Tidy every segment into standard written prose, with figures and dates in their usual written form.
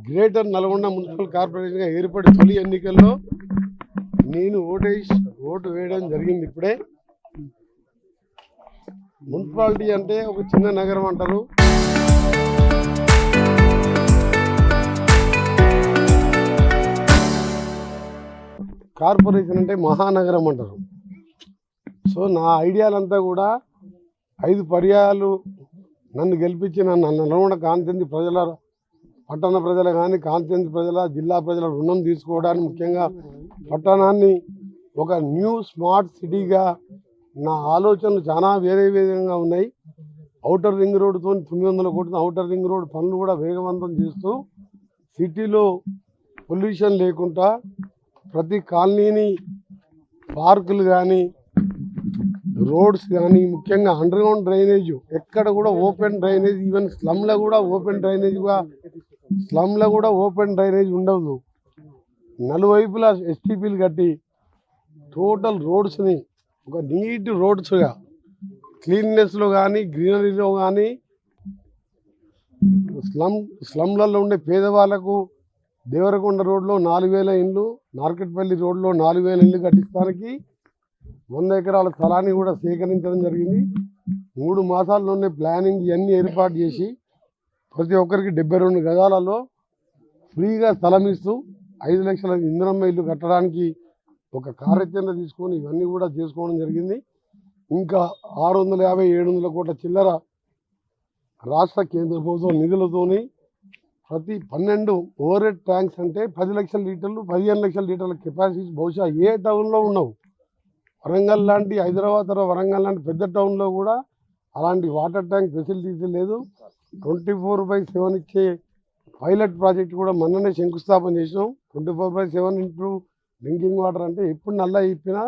Greater Nalgonda municipal కార్పొరేషన్గా ఏర్పడి తొలి ఎన్నికల్లో నేను ఓటు వేయడం జరిగింది. ఇప్పుడే మున్సిపాలిటీ అంటే ఒక చిన్న నగరం అంటారు. కార్పొరేషన్ అంటే మహానగరం అంటారు. సో నా ఐడియాలంతా కూడా 5 పర్యాయాలు నన్ను గెలిపించిన నల్గొండ కాన్స్టిట్యున్సీ ప్రజల, పట్టణ ప్రజలు కానీ, కాన్స్టిట్యున్సీ ప్రజల, జిల్లా ప్రజల రుణం తీసుకోవడానికి, ముఖ్యంగా పట్టణాన్ని ఒక న్యూ స్మార్ట్ సిటీగా నా ఆలోచనలు చాలా వేరే విధంగా ఉన్నాయి. ఔటర్ రింగ్ రోడ్డుతో 900 కోట్ల ఔటర్ రింగ్ రోడ్ పనులు కూడా వేగవంతం చేస్తూ సిటీలో పొల్యూషన్ లేకుండా ప్రతి కాలనీని పార్కులు కానీ, రోడ్స్ కానీ, ముఖ్యంగా అండర్ గ్రౌండ్ డ్రైనేజ్ ఎక్కడ కూడా ఓపెన్ డ్రైనేజ్, ఈవెన్ స్లమ్లో కూడా ఓపెన్ డ్రైనేజ్ ఉండదు. నలువైపులా ఎస్టీపీలు కట్టి టోటల్ రోడ్స్ని ఒక నీట్ రోడ్స్గా, క్లీన్నెస్లో కానీ, గ్రీనరీలో కానీ, స్లమ్లలో ఉండే పేదవాళ్లకు దేవరకొండ రోడ్లో 4000 ఇండ్లు, నార్కెట్పల్లి రోడ్లో 4000 ఇండ్లు కట్టించడానికి 100 ఎకరాల స్థలాన్ని కూడా సేకరించడం జరిగింది. 3 మాసాల్లోనే ప్లానింగ్ ఇవన్నీ ఏర్పాటు చేసి ప్రతి ఒక్కరికి 72 గజాలలో ఫ్రీగా స్థలం ఇస్తూ 5 లక్షల ఇందిరమ్మ ఇల్లు కట్టడానికి ఒక కార్యాచరణ తీసుకొని ఇవన్నీ కూడా చేసుకోవడం జరిగింది. ఇంకా 650-700 కోట్ల చిల్లర రాష్ట్ర కేంద్ర ప్రభుత్వం నిధులతోని ప్రతి 12 ఓవర్ హెడ్ ట్యాంక్స్ అంటే 10 లక్షల లీటర్లు, 15 లక్షల లీటర్ల కెపాసిటీ బహుశా ఏ టౌన్లో ఉండవు. వరంగల్ లాంటి, హైదరాబాద్ తర్వాత వరంగల్ లాంటి పెద్ద టౌన్లో కూడా అలాంటి వాటర్ ట్యాంక్ ఫెసిలిటీస్ లేదు. 24/7 ఇచ్చే పైలట్ ప్రాజెక్ట్ కూడా మొన్ననే శంకుస్థాపన చేసినాం. 24/7 ఇంటూ డ్రింకింగ్ వాటర్ అంటే ఎప్పుడు నల్లా ఇప్పినా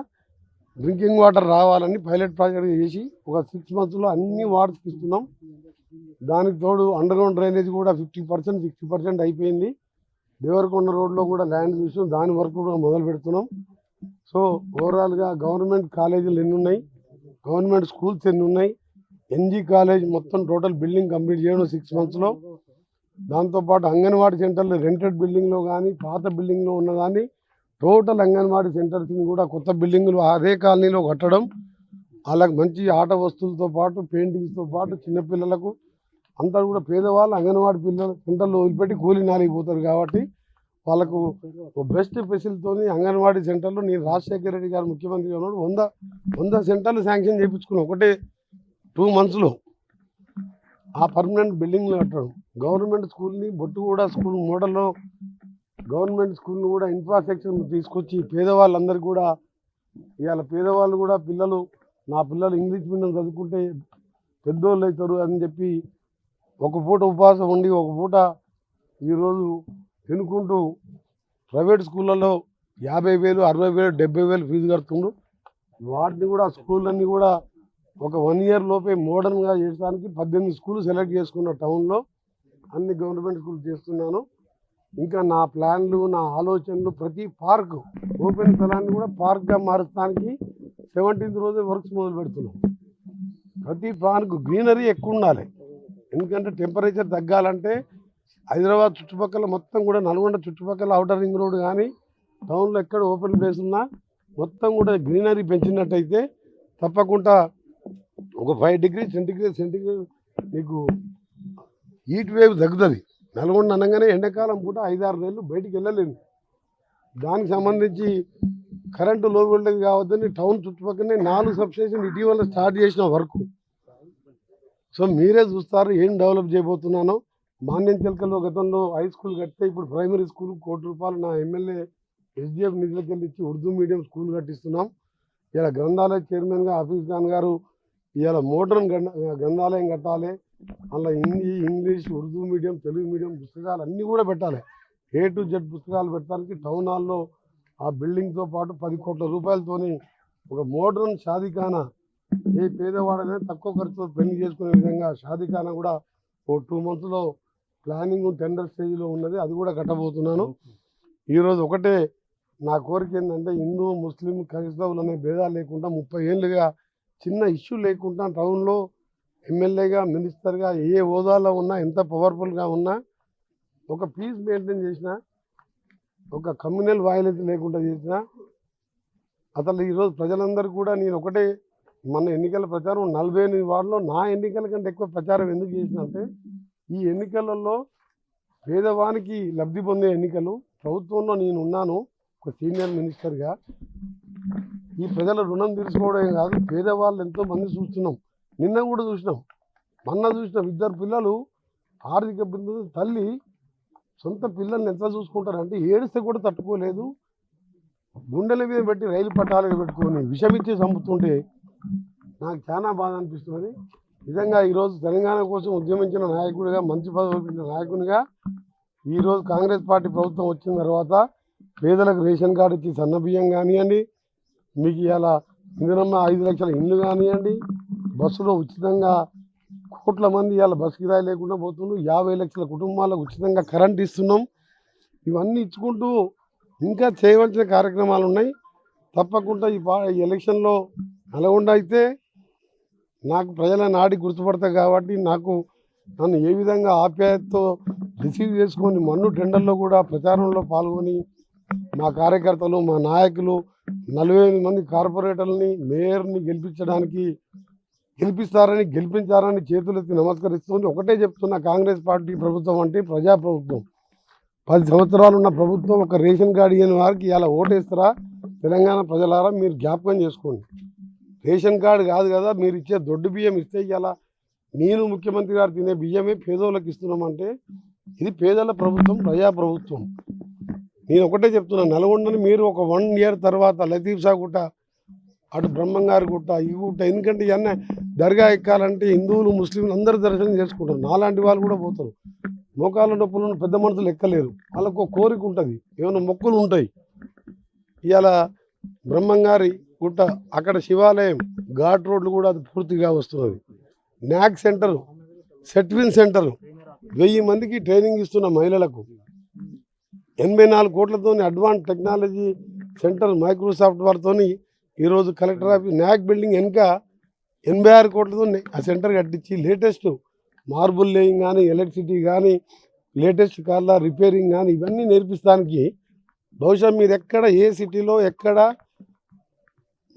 డ్రింకింగ్ వాటర్ రావాలని పైలట్ ప్రాజెక్ట్ చేసి ఒక 6 monthsలో అన్ని వార్డ్స్కి ఇస్తున్నాం. దానికి తోడు అండర్ గ్రౌండ్ డ్రైనేజ్ కూడా 50%, 60% అయిపోయింది. దేవరకొండ రోడ్లో కూడా ల్యాండ్ చూసాం, దాని వరకు కూడా మొదలు పెడుతున్నాం. సో ఓవరాల్గా గవర్నమెంట్ కాలేజీలు ఎన్ని ఉన్నాయి, గవర్నమెంట్ స్కూల్స్ ఎన్ని ఉన్నాయి, ఎన్జీ కాలేజ్ మొత్తం టోటల్ బిల్డింగ్ కంప్లీట్ చేయడం 6 monthsలో. దాంతోపాటు అంగన్వాడీ సెంటర్లు రెంటెడ్ బిల్డింగ్లో కానీ, పాత బిల్డింగ్లో ఉన్న కానీ టోటల్ అంగన్వాడీ సెంటర్స్ని కూడా కొత్త బిల్డింగులు అదే కాలనీలో కట్టడం, వాళ్ళకి మంచి ఆట వస్తువులతో పాటు, పెయింటింగ్స్తో పాటు చిన్నపిల్లలకు అంతా కూడా పేదవాళ్ళు అంగన్వాడీ పిల్లల సెంటర్లో వదిలిపెట్టి కూలీ నాలిగిపోతారు కాబట్టి వాళ్ళకు బెస్ట్ ఫెసిలిటీతో అంగన్వాడీ సెంటర్లో నేను రాజశేఖర రెడ్డి గారు ముఖ్యమంత్రిగా ఉన్నాడు 100 సెంటర్లు శాంక్షన్ చేయించుకున్నాం ఒకటే 2 monthsలో. ఆ పర్మనెంట్ బిల్డింగ్లు కట్టడం, గవర్నమెంట్ స్కూల్ని బొట్టుగూడ స్కూల్ మోడల్లో గవర్నమెంట్ స్కూల్ని కూడా ఇన్ఫ్రాస్ట్రక్చర్ తీసుకొచ్చి పేదవాళ్ళందరికీ కూడా, ఇవాళ పేదవాళ్ళు కూడా నా పిల్లలు ఇంగ్లీష్ మీడియం చదువుకుంటే పెద్దోళ్ళు అవుతారు అని చెప్పి ఒక పూట ఉపవాసం ఉండి ఒక పూట ఈరోజు తినుకుంటూ ప్రైవేట్ స్కూళ్ళల్లో 50,000, 60,000, 70,000 ఫీజు కడుతుండ్రు. వాటిని కూడా స్కూళ్ళన్నీ కూడా ఒక 1 year లోపే మోడర్న్గా చేయడానికి 18 స్కూళ్ళు సెలెక్ట్ చేసుకున్న టౌన్లో అన్ని గవర్నమెంట్ స్కూల్ చేస్తున్నాను. ఇంకా నా ప్లాన్లు, నా ఆలోచనలు ప్రతి పార్కు, ఓపెన్ స్థలాన్ని కూడా పార్క్గా మారడానికి 17th రోజే వర్క్స్ మొదలు పెడుతున్నాం. ప్రతి పార్కు గ్రీనరీ ఎక్కువ ఉండాలి. ఎందుకంటే టెంపరేచర్ తగ్గాలంటే హైదరాబాద్ చుట్టుపక్కల మొత్తం కూడా, నల్గొండ చుట్టుపక్కల ఔటర్ రింగ్ రోడ్ కానీ టౌన్లో ఎక్కడ ఓపెన్ ప్లేస్ ఉన్నా మొత్తం కూడా గ్రీనరీ పెంచినట్టయితే తప్పకుండా ఒక 5 degrees సెంటిగ్రేడ్ నీకు హీట్ వేవ్ తగ్గుతుంది. నల్గొండ అనగానే ఎండాకాలం పూట 5-6 నెలలు బయటికి వెళ్ళలేము. దానికి సంబంధించి కరెంటు లో వోల్టేజ్ కావద్దని టౌన్ చుట్టుపక్కలనే 4 సబ్స్టేషన్ ఇటీవల స్టార్ట్ చేసిన వర్క్. సో మీరే చూస్తారు ఏం డెవలప్ చేయబోతున్నానో. మాన్యంచెల్కల్లో గతంలో హై స్కూల్ కడితే ఇప్పుడు ప్రైమరీ స్కూల్ ₹1 కోటి నా ఎమ్మెల్యే SDF నిధులకి వెళ్ళి ఇచ్చి ఉర్దూ మీడియం స్కూల్ కట్టిస్తున్నాం. ఇలా గ్రంథాలయ చైర్మన్గా హఫీజ్ ఖాన్ గారు ఇలా మోడర్న్ గ్రంథాలయం కట్టాలి, అందులో Hindi, English, Urdu medium, Telugu medium పుస్తకాలు అన్నీ కూడా పెట్టాలి. A to Z పుస్తకాలు పెట్టడానికి టౌన్ హాల్లో ఆ బిల్డింగ్తో పాటు 10 కోట్ల రూపాయలతోని ఒక మోడర్న్ షాదీఖానా, ఏ పేదవాడైనా తక్కువ ఖర్చుతో పెళ్లి చేసుకునే విధంగా షాదీఖానా కూడా ఓ 2 monthsలో ప్లానింగ్ టెండర్ స్టేజ్లో ఉన్నది. అది కూడా కట్టబోతున్నాను. ఈరోజు ఒకటే నా కోరిక ఏంటంటే హిందూ, ముస్లిం, క్రైస్తవులు అనే భేదాలు లేకుండా 30 ఏళ్ళుగా చిన్న ఇష్యూ లేకుండా టౌన్లో ఎమ్మెల్యేగా, మినిస్టర్గా ఏ హోదాలో ఉన్నా, ఎంత పవర్ఫుల్గా ఉన్నా ఒక పీస్ మెయింటైన్ చేసిన, ఒక కమ్యూనల్ వైలెన్స్ లేకుండా చేసిన అసలు ఈరోజు ప్రజలందరూ కూడా నేను ఒకటే మన ఎన్నికల ప్రచారం 48 వార్డులో నా ఎన్నికల కంటే ఎక్కువ ప్రచారం ఎందుకు చేసిన అంటే ఈ ఎన్నికలలో పేదవానికి లబ్ధి పొందే ఎన్నికలు. ప్రభుత్వంలో నేను ఉన్నాను ఒక సీనియర్ మినిస్టర్గా. ఈ ప్రజల రుణం తీర్చుకోవడమే కాదు, పేదవాళ్ళు ఎంతో మంది చూస్తున్నాం. నిన్న కూడా చూసినాం, మొన్న చూసినాం. 2 పిల్లలు ఆర్థిక ఇబ్బందులు, తల్లి సొంత పిల్లల్ని ఎంత చూసుకుంటారు అంటే ఏడిస్తే కూడా తట్టుకోలేదు. గుండెల మీద పెట్టి రైలు పట్టాలుగా పెట్టుకొని విషమిచ్చి చంపుతుంటే నాకు చాలా బాధ అనిపిస్తున్నది. నిజంగా ఈరోజు తెలంగాణ కోసం ఉద్యమించిన నాయకుడిగా, మంచి పదవి నాయకునిగా ఈరోజు కాంగ్రెస్ పార్టీ ప్రభుత్వం వచ్చిన తర్వాత పేదలకు రేషన్ కార్డు ఇచ్చి సన్నబియ్యం కానివ్వండి, మీకు ఇలా ఇందునమ్మ 5 లక్షల ఇండ్లు కానివ్వండి, బస్సులో ఉచితంగా కోట్ల మంది ఇవాళ బస్సు కిరాయి లేకుండా పోతున్నారు. 50 లక్షల కుటుంబాలకు ఉచితంగా కరెంట్ ఇస్తున్నాం. ఇవన్నీ ఇచ్చుకుంటూ ఇంకా చేయవలసిన కార్యక్రమాలు ఉన్నాయి. తప్పకుండా ఈ ఎలక్షన్లో నల్గొండ అయితే నాకు ప్రజల నాడి గుర్తుపడతాయి కాబట్టి నన్ను ఏ విధంగా ఆప్యాయతతో రిసీవ్ చేసుకొని మన్ను టెండర్లో కూడా ప్రచారంలో పాల్గొని మా కార్యకర్తలు, మా నాయకులు 48 మంది కార్పొరేటర్లని, మేయర్ని గెలిపించారని చేతులెత్తి నమస్కరిస్తుంది. ఒకటే చెప్తున్నా, కాంగ్రెస్ పార్టీ ప్రభుత్వం అంటే ప్రజా ప్రభుత్వం. 10 సంవత్సరాలు ఉన్న ప్రభుత్వం. ఒక రేషన్ కార్డు ఇవ్వని వారికి ఇలా ఓటేస్తారా? తెలంగాణ ప్రజలారా మీరు జ్ఞాపకం చేసుకోండి. రేషన్ కార్డు కాదు కదా, మీరు ఇచ్చే దొడ్డు బియ్యం ఇస్తే ఇలా నేను ముఖ్యమంత్రి గారు తినే బియ్యమే పేదోళ్ళకి ఇస్తున్నామంటే ఇది పేదల ప్రభుత్వం, ప్రజా ప్రభుత్వం. నేను ఒకటే చెప్తున్నా, నల్గొండని మీరు ఒక 1 ఇయర్ తర్వాత లతీఫ్ షా గుట్ట, అటు బ్రహ్మంగారి గుట్ట, ఈ గుట్ట, ఎందుకంటే ఇవన్నీ దర్గా ఎక్కాలంటే హిందువులు, ముస్లింలు అందరూ దర్శనం చేసుకుంటారు. నాలాంటి వాళ్ళు కూడా పోతారు. మోకాళ్ళ నొప్పులను పెద్ద మనుషులు ఎక్కలేరు. వాళ్ళకు ఒక కోరిక ఉంటుంది, ఏమైనా మొక్కులు ఉంటాయి. ఇవాళ బ్రహ్మంగారి గుట్ట, అక్కడ శివాలయం, ఘాట్ రోడ్లు కూడా అది పూర్తిగా వస్తున్నది. న్యాక్ సెంటరు, సెట్విన్ సెంటరు, 1000 మందికి ట్రైనింగ్ ఇస్తున్న మహిళలకు 84 కోట్లతో అడ్వాన్స్ టెక్నాలజీ సెంటర్ మైక్రోసాఫ్ట్ వారితో ఈరోజు కలెక్టర్ ఆఫీస్ న్యాక్ బిల్డింగ్ వెనుక 86 కోట్లతో ఆ సెంటర్ కట్టించి లేటెస్ట్ మార్బుల్ లేయింగ్ కానీ, ఎలక్ట్రిసిటీ కానీ, లేటెస్ట్ కార్ల రిపేరింగ్ కానీ ఇవన్నీ నేర్పిస్తానికి బహుశా మీరు ఎక్కడ ఏ సిటీలో ఎక్కడ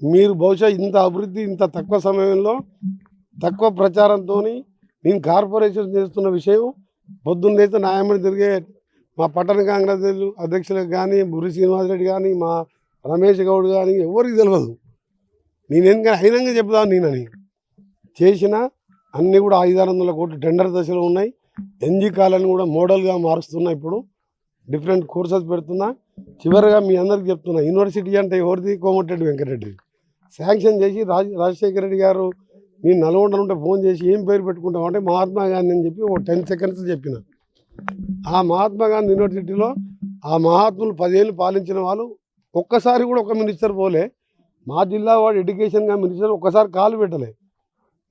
మీరు బహుశా ఇంత అభివృద్ధి ఇంత తక్కువ సమయంలో తక్కువ ప్రచారంతో నేను కార్పొరేషన్ చేస్తున్న విషయం పొద్దున్నైతే న్యాయమని తిరిగే మా పట్టణ కాంగ్రెస్ అధ్యక్షులకు కానీ, బుర్రి శ్రీనివాసరెడ్డి కానీ, మా రమేష్ గౌడ్ కానీ ఎవరికి తెలియదు. నేను ఎందుకంటే అయినంగా చెప్తాను. నేనని చేసిన అన్నీ కూడా 500 కోట్లు టెండర్ దశలో ఉన్నాయి. ఎన్జీ కాలని కూడా మోడల్గా మారుస్తున్నా. ఇప్పుడు డిఫరెంట్ కోర్సెస్ పెడుతున్నా. చివరిగా మీ అందరికి చెప్తున్నా, యూనివర్సిటీ అంటే ఎవరిది? కోమటిరెడ్డి వెంకటరెడ్డి శాంక్షన్ చేసి రాజశేఖర రెడ్డి గారు నేను నల్గొండలో ఉంటే ఫోన్ చేసి ఏం పేరు పెట్టుకుంటాం అంటే మహాత్మా గాంధీ అని చెప్పి ఒక 10 సెకండ్స్ చెప్పిన. ఆ మహాత్మా గాంధీ యూనివర్సిటీలో ఆ మహాత్ములు 10 ఏళ్ళు పాలించిన వాళ్ళు ఒక్కసారి కూడా ఒక మినిస్టర్ పోలే. మా జిల్లా వాడు ఎడ్యుకేషన్గా మినిస్టర్ ఒక్కసారి కాలు పెట్టలే.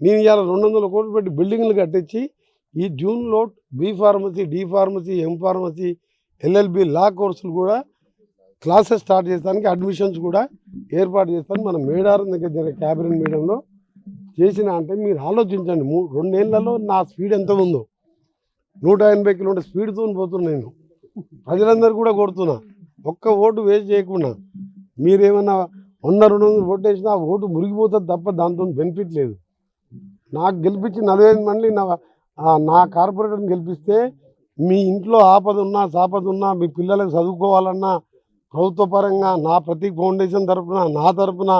నేను ఇవాళ 200 కోట్లు పెట్టి బిల్డింగ్లు కట్టించి ఈ జూన్లో B pharmacy, D pharmacy, M pharmacy, LLB law కోర్సులు కూడా క్లాసెస్ స్టార్ట్ చేస్తానికి అడ్మిషన్స్ కూడా ఏర్పాటు చేస్తాను. మన మేడారం దగ్గర జరిగే క్యాబినెట్ మీటింగ్లో చేసిన అంటే మీరు ఆలోచించండి. 2 ఏళ్లలో నా స్పీడ్ ఎంత ఉందో. 180 కిలోమీటర్ స్పీడ్తో పోతున్నా. నేను ప్రజలందరూ కూడా కొడుతున్నా, ఒక్క ఓటు వేస్ట్ చేయకుండా. మీరేమన్నా 100-200 ఓటు వేసినా ఆ ఓటు మురిగిపోతుంది తప్ప దాంతో బెనిఫిట్ లేదు. నాకు గెలిపించి 45 మంది నా కార్పొరేటర్ని గెలిపిస్తే మీ ఇంట్లో ఆపద ఉన్నా, సాపద ఉన్నా, మీ పిల్లలకు చదువుకోవాలన్నా ప్రభుత్వ పరంగా నా ప్రతీక్ ఫౌండేషన్ తరఫున, నా తరఫున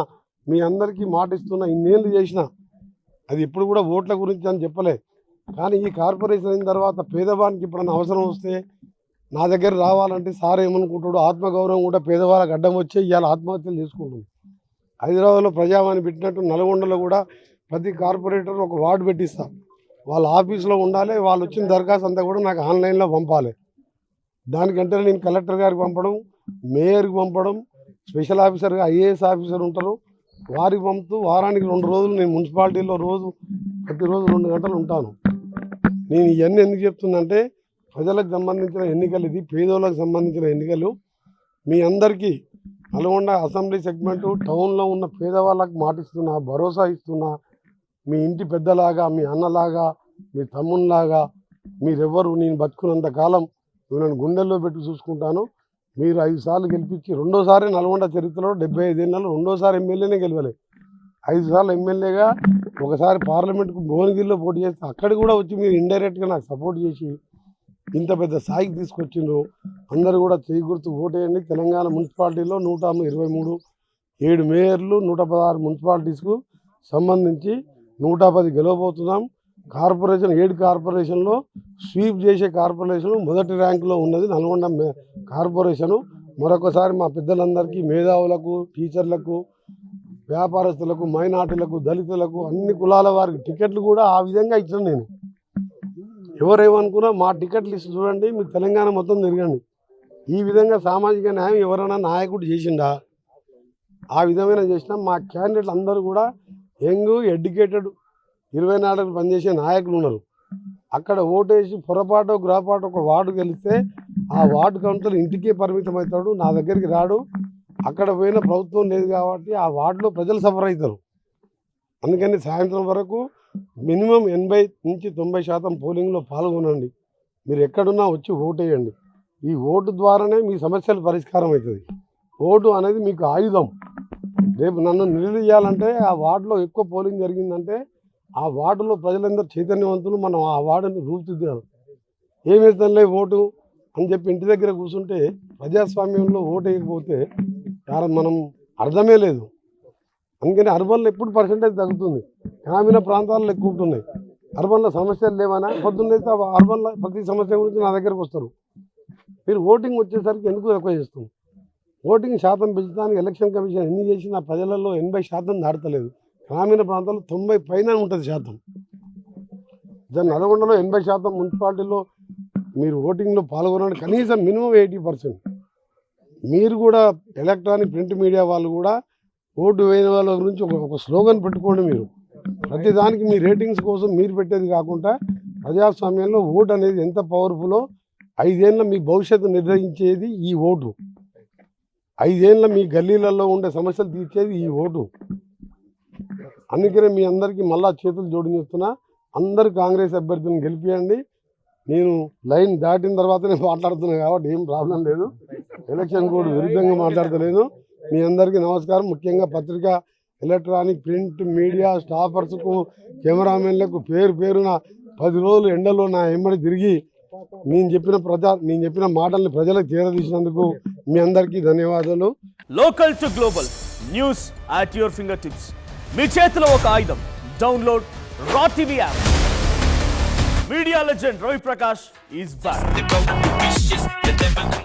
మీ అందరికీ మాట ఇస్తున్నా. ఇన్నేళ్ళు చేసిన అది ఎప్పుడు కూడా ఓట్ల గురించి అని చెప్పలే. కానీ ఈ కార్పొరేషన్ అయిన తర్వాత పేదవానికి ఎప్పుడన్నా అవసరం వస్తే నా దగ్గర రావాలంటే సార్ ఏమనుకుంటాడు, ఆత్మగౌరవం కూడా పేదవాళ్ళకి అడ్డం వచ్చి ఇవాళ ఆత్మహత్యలు చేసుకుంటుంది. హైదరాబాద్లో ప్రజావాణి పెట్టినట్టు నల్గొండలో కూడా ప్రతి కార్పొరేటర్ ఒక వార్డు పెట్టిస్తా. వాళ్ళ ఆఫీస్లో ఉండాలి. వాళ్ళు వచ్చిన దరఖాస్తు అంతా కూడా నాకు ఆన్లైన్లో పంపాలి. దానికంటే నేను కలెక్టర్ గారికి పంపడం, మేయర్కి పంపడం, స్పెషల్ ఆఫీసర్గా ఐఏఎస్ ఆఫీసర్ ఉంటారు వారికి పంపుతూ వారానికి 2 రోజులు నేను మున్సిపాలిటీలో ప్రతిరోజు 2 గంటలు ఉంటాను. నేను ఇవన్నీ ఎందుకు చెప్తున్నంటే ప్రజలకు సంబంధించిన ఎన్నికలు, ఇది పేదోళ్ళకు సంబంధించిన ఎన్నికలు. మీ అందరికీ నల్గొండ అసెంబ్లీ సెగ్మెంటు టౌన్లో ఉన్న పేదవాళ్ళకు మాటిస్తున్నా, భరోసా ఇస్తున్నా. మీ ఇంటి పెద్దలాగా, మీ అన్నలాగా, మీ తమ్మునిలాగా మీరెవ్వరు నేను బతుకున్నంత కాలం నేను గుండెల్లో పెట్టి చూసుకుంటాను. మీరు 5 సార్లు గెలిపించి రెండోసారి నల్గొండ చరిత్రలో 75 ఏళ్ళలో రెండోసారి ఎమ్మెల్యేనే గెలవలేదు. 5 సార్లు ఎమ్మెల్యేగా ఒకసారి పార్లమెంట్కు భువనగిరిలో పోటీ చేస్తే అక్కడ కూడా వచ్చి మీరు ఇండైరెక్ట్గా నాకు సపోర్ట్ చేసి ఇంత పెద్ద స్థాయికి తీసుకొచ్చిండ్రు. అందరూ కూడా చేయి గుర్తు ఓటేయండి. తెలంగాణ మున్సిపాలిటీలో 123 7 మేయర్లు 116 మున్సిపాలిటీస్కు సంబంధించి 110 గెలవబోతున్నాం. కార్పొరేషన్ 7 కార్పొరేషన్లో స్వీప్ చేసే కార్పొరేషన్ మొదటి ర్యాంకులో ఉన్నది నల్గొండ కార్పొరేషను. మరొకసారి మా పెద్దలందరికీ, మేధావులకు, టీచర్లకు, వ్యాపారస్తులకు, మైనార్టీలకు, దళితులకు, అన్ని కులాల వారికి టికెట్లు కూడా ఆ విధంగా ఇచ్చాను. నేను ఎవరేమనుకున్నా మా టికెట్ లిస్ట్ చూడండి, మీరు తెలంగాణ మొత్తం తిరగండి. ఈ విధంగా సామాజిక న్యాయం ఎవరైనా నాయకుడు చేసిండా? ఆ విధమైన చేసిన మా క్యాండిడేట్లు అందరూ కూడా యంగ్, ఎడ్యుకేటెడ్, 24 పనిచేసే నాయకులు ఉన్నారు. అక్కడ ఓటేసి పొరపాటు గ్రాపాటు ఒక వార్డు గెలిస్తే ఆ వార్డు కౌన్సిలర్ ఇంటికే పరిమితం అవుతాడు, నా దగ్గరికి రాడు. అక్కడ పోయిన ప్రభుత్వం లేదు కాబట్టి ఆ వార్డులో ప్రజలు సఫర్ అవుతారు. అందుకని సాయంత్రం వరకు మినిమం 80 నుంచి 90% పోలింగ్లో పాల్గొనండి. మీరు ఎక్కడున్నా వచ్చి ఓటేయండి. ఈ ఓటు ద్వారానే మీ సమస్యలు పరిష్కారం అవుతుంది. ఓటు అనేది మీకు ఆయుధం. రేపు నన్ను నిలదీయాలంటే ఆ వార్డులో ఎక్కువ పోలింగ్ జరిగిందంటే ఆ వార్డులో ప్రజలందరూ చైతన్యవంతులు, మనం ఆ వార్డుని రూపుదిద్దారు. ఏమేస్తానులే ఓటు అని చెప్పి ఇంటి దగ్గర కూర్చుంటే ప్రజాస్వామ్యంలో ఓటు వేయకపోతే మనం అర్థమే లేదు. అందుకని అర్బన్లో ఎప్పుడు పర్సెంటేజ్ తగ్గుతుంది, గ్రామీణ ప్రాంతాల్లో ఎక్కువ ఉంటున్నాయి. అర్బన్లో సమస్యలు లేవనా? పొద్దున్నైతే అర్బన్లో ప్రతి సమస్య గురించి నా దగ్గరకు వస్తారు. మీరు ఓటింగ్ వచ్చేసరికి ఎందుకు ఎక్కువ చేస్తుంది? ఓటింగ్ శాతం పెంచడానికి ఎలక్షన్ కమిషన్ ఎన్ని చేసినా ప్రజలలో 80% దాటలేదు. గ్రామీణ ప్రాంతాల్లో 90 పైన ఉంటుంది శాతం. దాని నల్గొండలో 80% మున్సిపాలిటీలో మీరు ఓటింగ్లో పాల్గొనండి. కనీసం మినిమం 80%. మీరు కూడా ఎలక్ట్రానిక్ ప్రింట్ మీడియా వాళ్ళు కూడా ఓటు వేయని వాళ్ళ గురించి ఒక స్లోగన్ పెట్టుకోండి. మీరు ప్రతిదానికి మీ రేటింగ్స్ కోసం మీరు పెట్టేది కాకుండా ప్రజాస్వామ్యంలో ఓటు అనేది ఎంత పవర్ఫుల్లో 5 ఏళ్ళ మీ భవిష్యత్తు నిర్ణయించేది ఈ ఓటు. 5 ఏళ్ళ మీ గల్లీలలో ఉండే సమస్యలు తీర్చేది ఈ ఓటు. అందుకనే మీ అందరికీ మళ్ళా చేతులు జోడించుతున్నా. అందరూ కాంగ్రెస్ అభ్యర్థులను గెలిపియండి. నేను లైన్ దాటిన తర్వాతనే మాట్లాడుతున్నాను కాబట్టి ఏం ప్రాబ్లం లేదు. ఎలక్షన్ కోడ్ విరుద్ధంగా మాట్లాడతలేను. మీ అందరికీ నమస్కారం. ముఖ్యంగా పత్రికా, ఎలక్ట్రానిక్ ప్రింట్ మీడియా స్టాఫర్స్కు, కెమెరామెన్లకు పేరు పేరున 10 రోజులు ఎండలో నా ఎమ్మడి తిరిగి నేను చెప్పిన మాటల్ని ప్రజలకు చేరదీసినందుకు మీ అందరికీ ధన్యవాదాలు. Local to global news at your finger tips. మీ చేతిలో ఒక ఆయుధం. డౌన్లోడ్ రా TV app. Media legend Ravi Prakash is back.